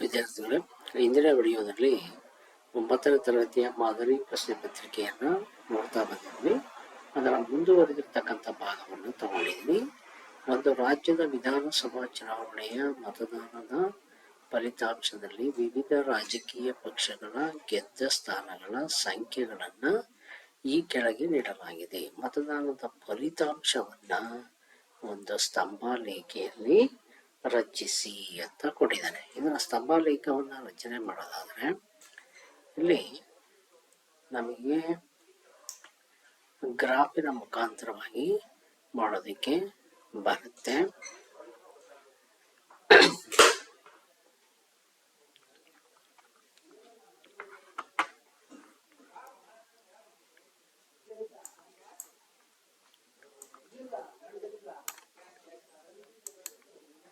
ವಿದ್ಯಾರ್ಥಿಗಳೇ, ಇಂದಿನ ವಿಡಿಯೋದಲ್ಲಿ 9ನೇ ತರಗತಿಯ ಮಾದರಿ ಪ್ರಶ್ನೆ ಪತ್ರಿಕೆಯನ್ನು ನೋಡ್ತಾ ಬಂದಿದ್ವಿ. ಅದರ ಮುಂದುವರೆದಿರ್ತಕ್ಕಂಥ ಭಾಗವನ್ನು ತಗೊಂಡಿದ್ವಿ. ಒಂದು ರಾಜ್ಯದ ವಿಧಾನಸಭಾ ಚುನಾವಣೆಯ ಮತದಾನದ ಫಲಿತಾಂಶದಲ್ಲಿ ವಿವಿಧ ರಾಜಕೀಯ ಪಕ್ಷಗಳ ಗೆದ್ದ ಸ್ಥಾನಗಳ ಸಂಖ್ಯೆಗಳನ್ನು ಈ ಕೆಳಗೆ ನೀಡಲಾಗಿದೆ. ಮತದಾನದ ಫಲಿತಾಂಶವನ್ನ ಒಂದು ಸ್ತಂಭಾಲೇಖೆಯಲ್ಲಿ ರಚಿಸಿ ಅಂತ ಕೊಟ್ಟಿದ್ದಾನೆ. ಇದನ್ನ ಸ್ತಂಭಾಲೇಖವನ್ನು ರಚನೆ ಮಾಡೋದಾದ್ರೆ ಇಲ್ಲಿ ನಮಗೆ ಗ್ರಾಫಿನ ಮುಖಾಂತರವಾಗಿ ಮಾಡೋದಕ್ಕೆ ಬರುತ್ತೆ.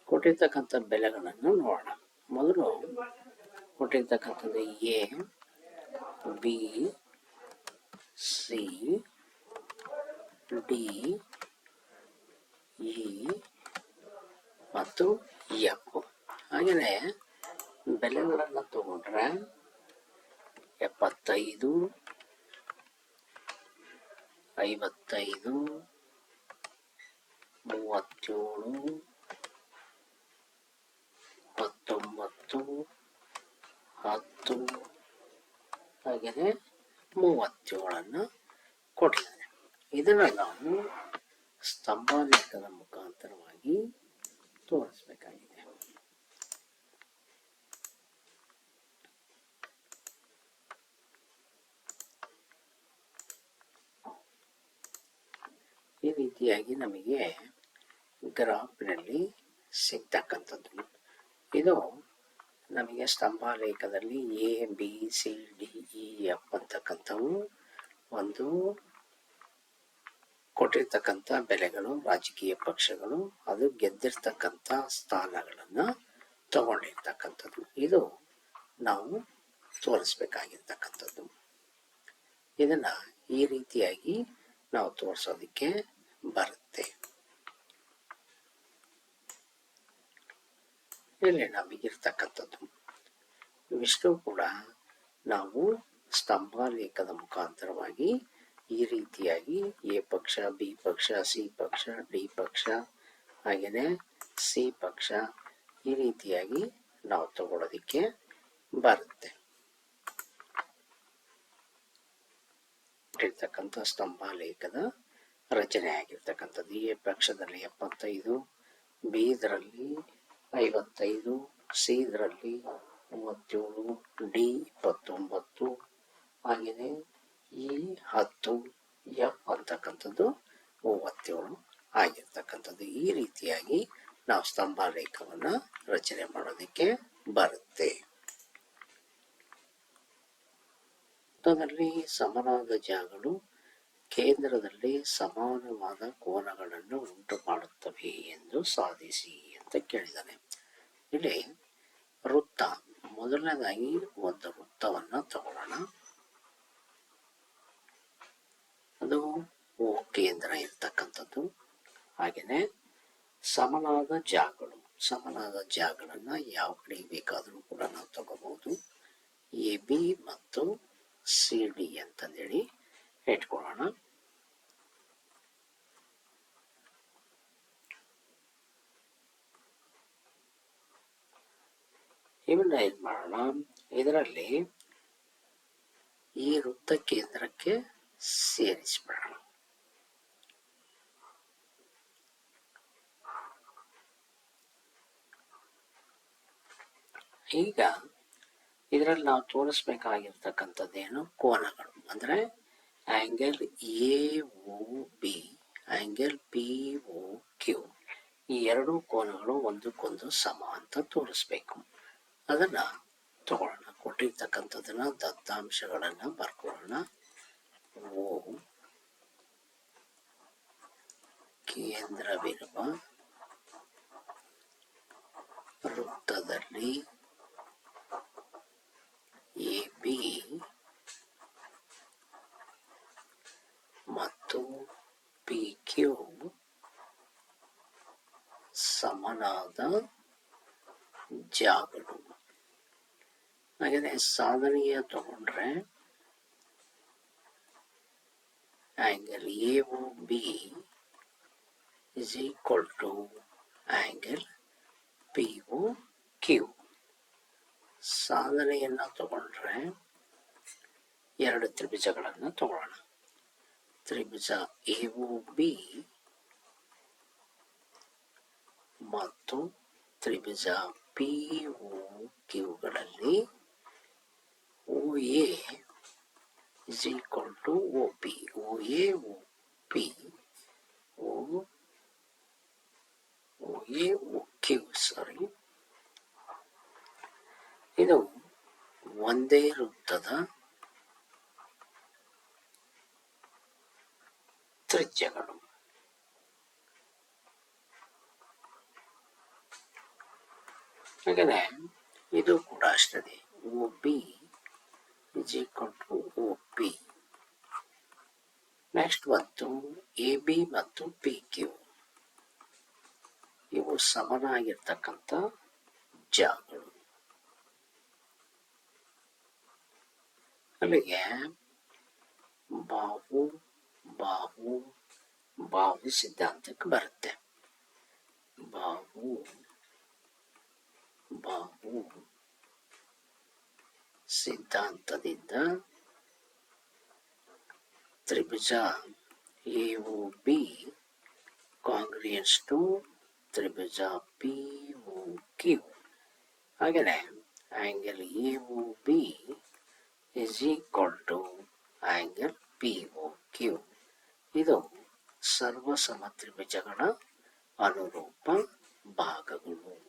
ಕೊಟ್ಟಿರ್ತಕ್ಕಂಥ ಬೆಲೆಗಳನ್ನು ನೋಡೋಣ. ಮೊದಲು ಕೊಟ್ಟಿರ್ತಕ್ಕಂಥದ್ದು A, B, C, D, E ಮತ್ತು ಎಫ್. ಹಾಗೆಯೇ ಬೆಲೆಗಳನ್ನು ತಗೊಂಡ್ರೆ 75, 55, 37, 19, 10 ಹಾಗೆಯೇ 37 ಕೊಟ್ಟಿದ್ದಾನೆ. ಇದನ್ನು ನಾವು ಸ್ತಂಭಾಲೇಖದ ಮುಖಾಂತರವಾಗಿ ತೋರಿಸಬೇಕಾಗಿದೆ. ಈ ರೀತಿಯಾಗಿ ನಮಗೆ ಗ್ರಾಫ್ನಲ್ಲಿ ಸಿಗ್ತಕ್ಕಂಥದ್ದು. ಇದು ನಮಗೆ ಸ್ತಂಭಾಲೇಖದಲ್ಲಿ A, B, C, D, E, F ಅಂತಕ್ಕಂಥವು ಒಂದು ಕೊಟ್ಟಿರ್ತಕ್ಕಂಥ ಬೆಲೆಗಳು, ರಾಜಕೀಯ ಪಕ್ಷಗಳು, ಅದು ಗೆದ್ದಿರ್ತಕ್ಕಂಥ ಸ್ಥಾನಗಳನ್ನು ತಗೊಂಡಿರ್ತಕ್ಕಂಥದ್ದು. ಇದು ನಾವು ತೋರಿಸ್ಬೇಕಾಗಿರ್ತಕ್ಕಂಥದ್ದು. ಇದನ್ನ ಈ ರೀತಿಯಾಗಿ ನಾವು ತೋರಿಸೋದಕ್ಕೆ ಬರುತ್ತೆ. ಇಲ್ಲಿ ನಮಗಿರ್ತಕ್ಕಂಥದ್ದು ಇವಿಷ್ಟು ಕೂಡ ನಾವು ಸ್ತಂಭಾಲೇಖದ ಮುಖಾಂತರವಾಗಿ ಈ ರೀತಿಯಾಗಿ ಎ ಪಕ್ಷ, ಬಿ ಪಕ್ಷ, ಸಿ ಪಕ್ಷ, ಡಿ ಪಕ್ಷ ಹಾಗೆಯೇ ಸಿ ಪಕ್ಷ ಈ ರೀತಿಯಾಗಿ ನಾವು ತಗೊಳ್ಳೋದಿಕ್ಕೆ ಬರುತ್ತೆ. ಇರ್ತಕ್ಕಂಥ ಸ್ತಂಭಾಲೇಖದ ರಚನೆ ಆಗಿರ್ತಕ್ಕಂಥದ್ದು ಎ ಪಕ್ಷದಲ್ಲಿ 75, ಬಿ ಇದರಲ್ಲಿ 55, ಸಿ ಇದರಲ್ಲಿ 37, ಡಿ 29 ಹಾಗೆಯೇ ಇ 10, ಎಫ್ ಅಂತಕ್ಕಂಥದ್ದು 37 ಆಗಿರ್ತಕ್ಕಂಥದ್ದು. ಈ ರೀತಿಯಾಗಿ ನಾವು ಸ್ತಂಭಾಲೇಖವನ್ನು ರಚನೆ ಮಾಡೋದಕ್ಕೆ ಬರುತ್ತೆ. ವೃತ್ತದಲ್ಲಿ ಸಮನಾದ ಜಾಗಗಳು ಕೇಂದ್ರದಲ್ಲಿ ಸಮಾನವಾದ ಕೋನಗಳನ್ನು ಉಂಟು ಮಾಡುತ್ತವೆ ಎಂದು ಸಾಧಿಸಿ ಅಂತ ಕೇಳಿದ್ದಾನೆ. ಇಲ್ಲಿ ವೃತ್ತ, ಮೊದಲನೇದಾಗಿ ಒಂದು ವೃತ್ತವನ್ನು ತಗೊಳ್ಳೋಣ. ಅದು ಓ ಕೇಂದ್ರ ಇರ್ತಕ್ಕಂಥದ್ದು. ಹಾಗೆಯೇ ಸಮನಾದ ಜಾಗಗಳನ್ನ ಯಾವ ಕಡೆ ಬೇಕಾದರೂ ಕೂಡ ನಾವು ತಗೋಬಹುದು. ಎ ಬಿ ಮತ್ತು ಸಿ ಡಿ ಅಂತಂದೇಳಿ ಇಟ್ಕೊಳ್ಳೋಣ. ಇವನ್ನ ಏನ್ ಮಾಡೋಣ, ಇದರಲ್ಲಿ ಈ ವೃತ್ತ ಕೇಂದ್ರಕ್ಕೆ ಸೇರಿಸ್ಬಿಡೋಣ. ಈಗ ಇದರಲ್ಲಿ ನಾವು ತೋರಿಸ್ಬೇಕಾಗಿರ್ತಕ್ಕಂಥದ್ದೇನು, ಕೋನಗಳು. ಅಂದ್ರೆ angle A O B, angle P O Q, ಈ ಎರಡು ಕೋನಗಳು ಒಂದಕ್ಕೊಂದು ಸಮ ಅಂತ ತೋರಿಸ್ಬೇಕು. ಅದನ್ನ ತಗೊಳ್ಳೋಣ. ಕೊಟ್ಟಿರ್ತಕ್ಕಂಥದನ್ನ ದತ್ತಾಂಶಗಳನ್ನ ಬರ್ಕೊಳ್ಳೋಣ. ಓ ಕೇಂದ್ರವಿರುವ ವೃತ್ತದಲ್ಲಿ ಎ ಬಿ ಮತ್ತು ಪಿ ಕ್ಯೂ ಸಮನಾದ ಜಾಗಗಳು ಹಾಗೆಯೇ ಸಾಧನೀಯ ತಗೊಂಡ್ರೆ angle A O B is equal to angle P O Q. ಸಾಧನೆಯನ್ನು ತಗೊಂಡ್ರೆ ಎರಡು ತ್ರಿಭುಜಗಳನ್ನು ತಗೊಳ್ಳೋಣ. ತ್ರಿಭುಜ ಎ ಒ ಬಿ ಮತ್ತು ತ್ರಿಭುಜ ಪಿ ಒ ಕ್ಯೂಗಳಲ್ಲಿ O A is equal to OP. OA, OP, OA, OQ, sorry. ಇದು ಒಂದೇ ವೃತ್ತದ ತ್ರಿಜ್ಯಗಳು. ಹಾಗೆಯೇ ಇದು ಕೂಡ ಅಷ್ಟೇ. OB is equal to OP. Next ಬಂತು AB ಮತ್ತು PQ. ಇವು ಸಮನಾಗಿರ್ತಕ್ಕಂಥ ಜಾಗಗಳು. ಅಲ್ಲಿಗೆ ಬಾಹು ಬಾಹು ಬಾಹು ಸಿದ್ಧಾಂತಕ್ಕೆ ಬರುತ್ತೆ. ಬಾಹು ಬಾಹು ಸಿದ್ಧಾಂತದಿಂದ ತ್ರಿಭುಜ A O B congruent to ತ್ರಿಭುಜ ಪಿ ಒ ಕ್ಯೂ. ಹಾಗೆಯೇ angle A O B is equal to angle P O Q. ಇದು ಸರ್ವಸಮ ತ್ರಿಭುಜಗಳ ಅನುರೂಪ ಭಾಗಗಳು.